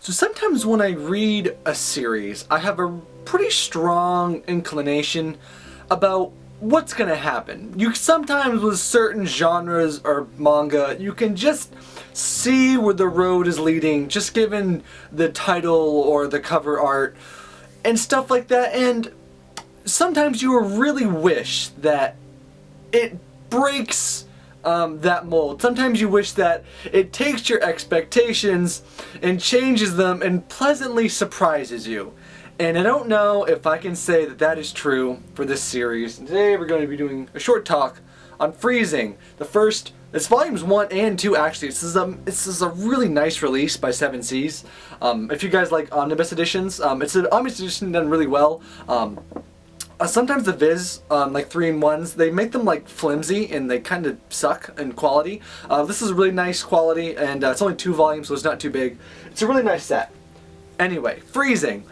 So sometimes when I read a series, I have a pretty strong inclination about what's gonna happen. You sometimes with certain genres or manga, you can just see where the road is leading, just given the title or the cover art and stuff like that. And sometimes you really wish that it breaks that mold. Sometimes you wish that it takes your expectations and changes them and pleasantly surprises you. And I don't know if I can say that that is true for this series. Today we're going to be doing a short talk on Freezing. It's volumes 1 and 2 actually. This is a really nice release by 7 Seas. If you guys like Omnibus editions, it's an Omnibus edition done really well. Sometimes the Viz, like 3-in-1s, they make them like flimsy and they kind of suck in quality. This is really nice quality and it's only 2 volumes, so it's not too big. It's a really nice set. Anyway, Freezing.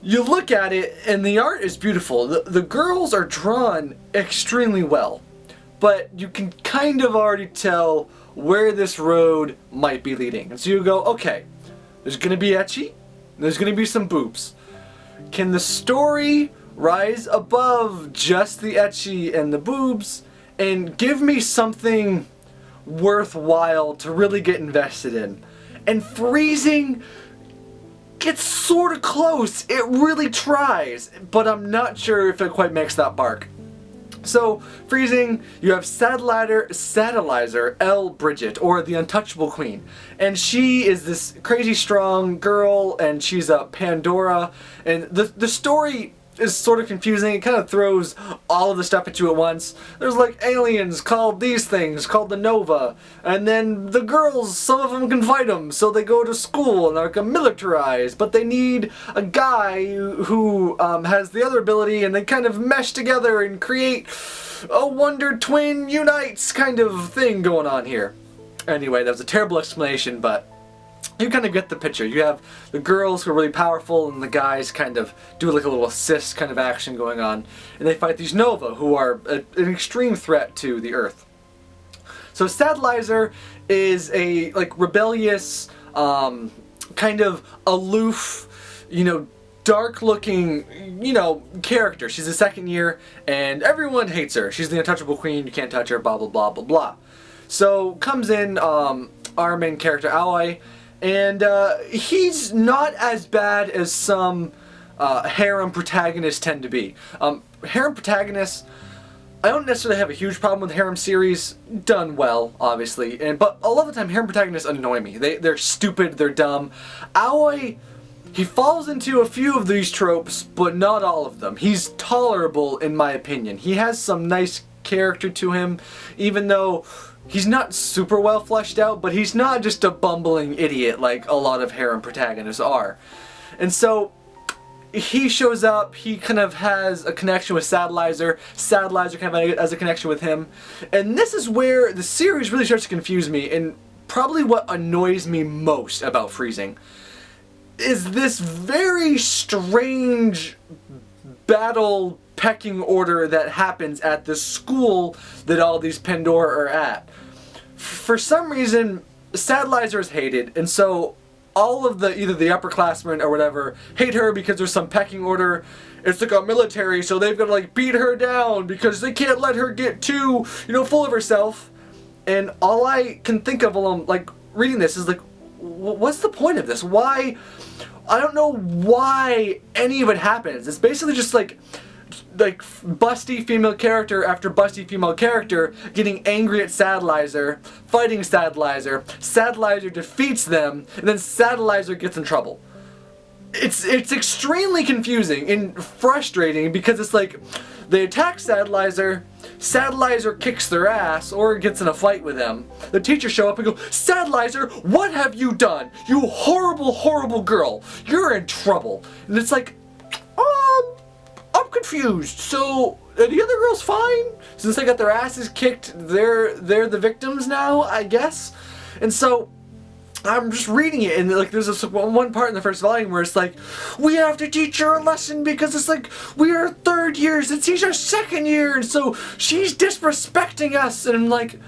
You look at it and the art is beautiful. The girls are drawn extremely well, but you can kind of already tell where this road might be leading. And so you go, okay, there's gonna be ecchi, there's gonna be some boobs. Can the story rise above just the ecchi and the boobs and give me something worthwhile to really get invested in? And Freezing gets sort of close. It really tries, but I'm not sure if it quite makes that mark. So, Freezing, you have Satellaizer L. Bridget, or the Untouchable Queen. And she is this crazy strong girl, and she's a Pandora. And the story is sort of confusing. It kind of throws all of the stuff at you at once. There's like aliens called these things, called the Nova. And then the girls, some of them can fight them, so they go to school and they're militarized. But they need a guy who has the other ability, and they kind of mesh together and create a Wonder Twin Unites kind of thing going on here. Anyway, that was a terrible explanation, but you kind of get the picture. You have the girls who are really powerful and the guys kind of do like a little assist kind of action going on. And they fight these Nova who are an extreme threat to the Earth. So Satellaizer is a like rebellious, kind of aloof, dark looking, character. She's a second year and everyone hates her. She's the Untouchable Queen, you can't touch her, blah blah blah blah blah. So comes in our main character, Aoi. And he's not as bad as some harem protagonists tend to be. Harem protagonists, I don't necessarily have a huge problem with harem series, done well, obviously. But a lot of the time, harem protagonists annoy me. They're stupid, they're dumb. Aoi, he falls into a few of these tropes, but not all of them. He's tolerable, in my opinion. He has some nice character to him, even though he's not super well fleshed out, but he's not just a bumbling idiot like a lot of harem protagonists are. And so he shows up, he kind of has a connection with Satellaizer, Satellaizer kind of has a connection with him, and this is where the series really starts to confuse me, and probably what annoys me most about Freezing is this very strange battle pecking order that happens at the school that all these Pandora are at. For some reason, Satellaizer is hated, and so all of either the upperclassmen or whatever hate her because there's some pecking order. It's like a military, so they've got to like beat her down because they can't let her get too, full of herself. And all I can think of while I'm like reading this is like, what's the point of this? Why? I don't know why any of it happens. It's basically just like busty female character after busty female character getting angry at Satellaizer, fighting Satellaizer, Satellaizer defeats them, and then Satellaizer gets in trouble. It's extremely confusing and frustrating because it's like they attack Satellaizer, Satellaizer kicks their ass or gets in a fight with them. The teachers show up and go, "Satellaizer, what have you done? You horrible, horrible girl. You're in trouble." And it's like, I'm confused. So are the other girls fine? Since they got their asses kicked, they're the victims now, I guess. And so I'm just reading it, and like there's this one part in the first volume where it's like, we have to teach her a lesson because it's like we are third years and she's our second year, and so she's disrespecting us. And I'm like,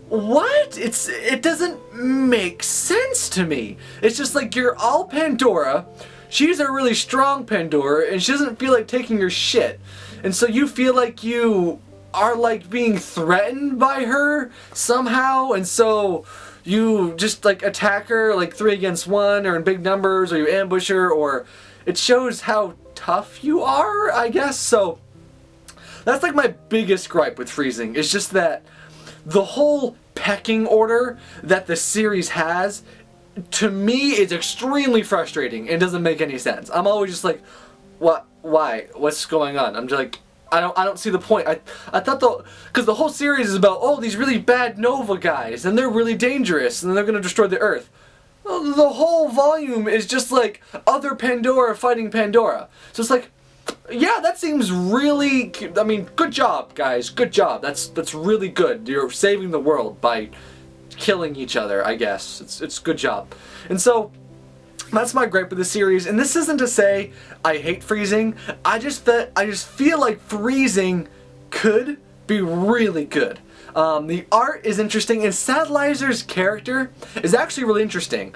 what? It doesn't make sense to me. It's just like you're all Pandora. She's a really strong Pandora, and she doesn't feel like taking your shit. And so you feel like you are like being threatened by her somehow, and so you just like attack her like 3 against 1 or in big numbers, or you ambush her, or it shows how tough you are, I guess. So that's like my biggest gripe with Freezing. It's just that the whole pecking order that the series has, to me, is extremely frustrating and doesn't make any sense. I'm always just like, what? Why? What's going on? I'm just like, I don't see the point. I thought because the whole series is about, oh, these really bad Nova guys, and they're really dangerous, and they're gonna destroy the Earth. Well, the whole volume is just like other Pandora fighting Pandora. So it's like, yeah, that seems really, I mean, good job, guys. Good job. That's really good. You're saving the world by killing each other, I guess. It's good job. And so that's my gripe with the series. And this isn't to say I hate Freezing. I just feel like Freezing could be really good. The art is interesting, and Sadliser's character is actually really interesting.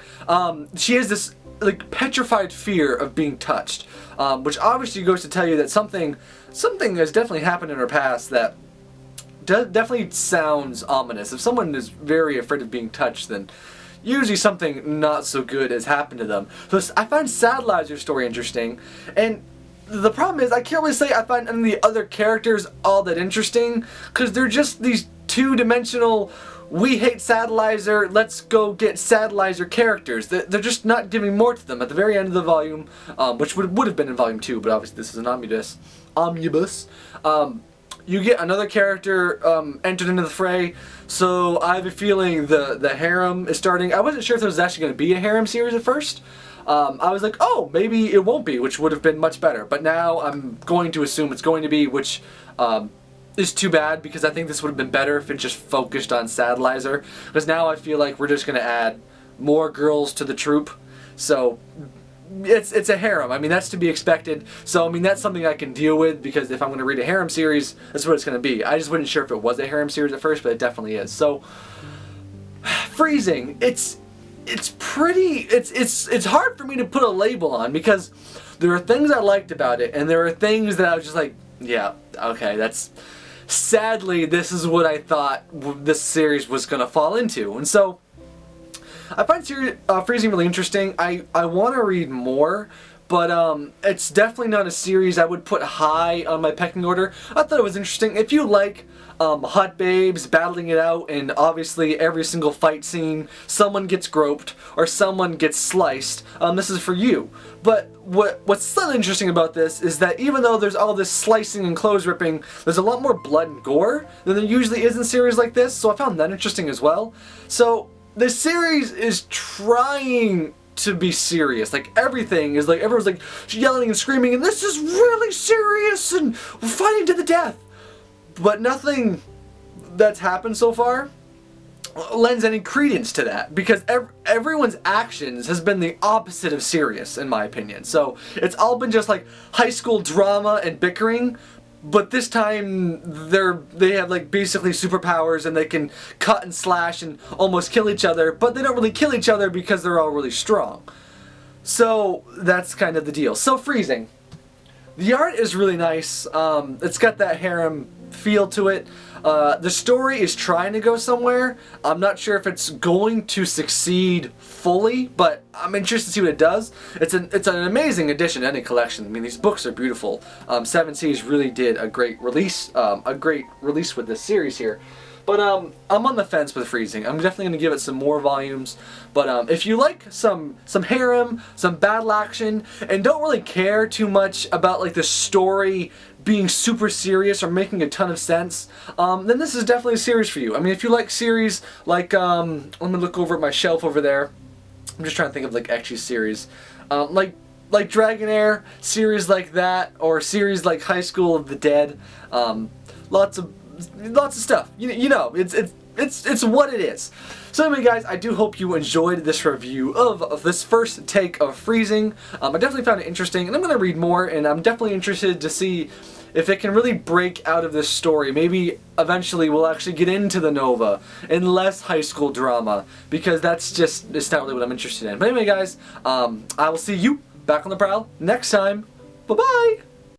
She has this like petrified fear of being touched, which obviously goes to tell you that something has definitely happened in her past that definitely sounds ominous. If someone is very afraid of being touched, then usually something not so good has happened to them. So I find Sadliser's story interesting, and the problem is I can't really say I find any of the other characters all that interesting, because they're just these two-dimensional, we hate Sadliser, let's go get Sadliser characters. They're just not giving more to them. At the very end of the volume, which would have been in volume 2, but obviously this is an omnibus, you get another character entered into the fray. So I have a feeling the harem is starting. I wasn't sure if there was actually going to be a harem series at first. I was like, oh, maybe it won't be, which would have been much better. But now I'm going to assume it's going to be, which is too bad, because I think this would have been better if it just focused on Sadliser. Because now I feel like we're just going to add more girls to the troupe. So it's a harem. I mean, that's to be expected. So I mean, that's something I can deal with, because if I'm going to read a harem series, that's what it's going to be. I just wasn't sure if it was a harem series at first, but it definitely is. So Freezing, it's hard for me to put a label on, because there are things I liked about it, and there are things that I was just like, yeah, okay, that's, sadly, this is what I thought this series was going to fall into. And so I find Freezing really interesting. I want to read more, but it's definitely not a series I would put high on my pecking order. I thought it was interesting. If you like hot babes battling it out, and obviously every single fight scene someone gets groped or someone gets sliced, this is for you. But what's so interesting about this is that even though there's all this slicing and clothes ripping, there's a lot more blood and gore than there usually is in series like this, so I found that interesting as well. So this series is trying to be serious. Like, everything is like, everyone's like yelling and screaming, and this is really serious, and we're fighting to the death. But nothing that's happened so far lends any credence to that, because everyone's actions has been the opposite of serious, in my opinion. So it's all been just like high school drama and bickering, but this time they have like basically superpowers, and they can cut and slash and almost kill each other, but they don't really kill each other because they're all really strong. So that's kind of the deal. So Freezing, the art is really nice. It's got that harem feel to it. The story is trying to go somewhere. I'm not sure if it's going to succeed fully, but I'm interested to see what it does. It's an amazing addition to any collection. I mean, these books are beautiful. Seven Seas really did a great release with this series here. But I'm on the fence with Freezing. I'm definitely going to give it some more volumes. But if you like some harem, some battle action, and don't really care too much about like the story being super serious or making a ton of sense, then this is definitely a series for you. I mean, if you like series like, let me look over at my shelf over there. I'm just trying to think of like ecchi series. Like Dragonair, series like that, or series like High School of the Dead. Lots of stuff. You know, it's what it is. So anyway, guys, I do hope you enjoyed this review of this first take of Freezing. I definitely found it interesting, and I'm going to read more, and I'm definitely interested to see if it can really break out of this story, maybe eventually we'll actually get into the Nova and less high school drama, because it's not really what I'm interested in. But anyway, guys, I will see you back on the prowl next time. Bye-bye!